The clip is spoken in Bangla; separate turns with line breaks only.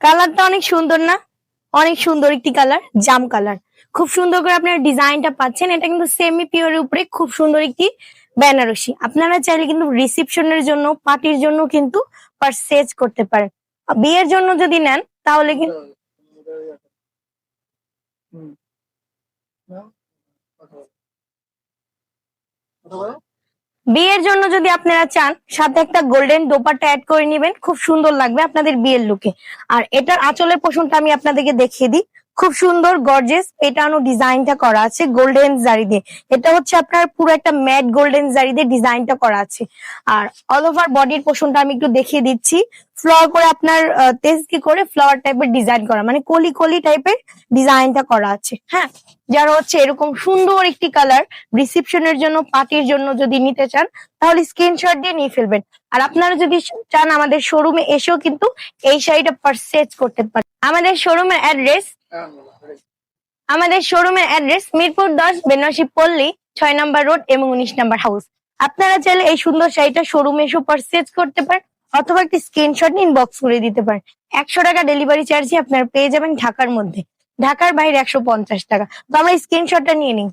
কালারটা অনেক সুন্দর না? অনেক সুন্দর একটি কালার, জাম কালার। খুব সুন্দর করে আপনারা ডিজাইনটা পাচ্ছেন। এটা কিন্তু সেমি পিওর উপরে খুব সুন্দর একটি বেনারসি। আপনারা চাইলে কিন্তু রিসেপশনের জন্য, পার্টির জন্য কিন্তু পারচেজ করতে পারেন। বিয়ের জন্য যদি নেন তাহলে কিন্তু বিয়ের জন্য যদি আপনারা চান সাথে একটা গোল্ডেন দোপাট্টা অ্যাড করে নেবেন, খুব সুন্দর লাগবে আপনাদের বিয়ের লুকে। আর এটার আঁচলের পোষণটা আমি আপনাদেরকে দেখিয়ে দিই। খুব সুন্দর গর্জেস পেটানো ডিজাইনটা করা আছে গোল্ডেন জারি দিয়ে। এটা হচ্ছে আপনার পুরো একটা ম্যাট গোল্ডেন জারি দিয়ে ডিজাইনটা করা আছে। আর অল ওভার বডির পোষণটা আমি একটু দেখিয়ে দিচ্ছি। ফ্লাওয়ার করে আপনার তেজকি করে ফ্লাওয়ার টাইপের ডিজাইন করা, মানে কলি কলি টাইপের ডিজাইনটা করা আছে। হ্যাঁ, যারা হচ্ছে এরকম সুন্দর একটি কালার রিসেপশনের জন্য, পার্টির জন্য যদি নিতে চান তাহলে স্ক্রিনশট দিয়ে নিয়ে ফেলবেন। আর আপনারা যদি চান আমাদের শোরুমে এসেও কিন্তু এই শাড়িটা পারচেজ করতে পারেন। আমাদের শোরুমের অ্যাড্রেস মিরপুর 10, বেনারসি পল্লী, 6 নম্বর রোড এবং 19 নম্বর হাউস। আপনারা চাইলে এই সুন্দর শাড়িটা শোরুমে এসেও পারচেজ করতে পারেন অথবা একটি স্ক্রিনশট নিয়ে ইনবক্স করে দিতে পারেন। 100 টাকা ডেলিভারি চার্জে আপনারা পেয়ে যাবেন ঢাকার মধ্যে। ঢাকার বাইরে 150 টাকা। তো আমরা স্ক্রিনশটটা নিয়ে নিই।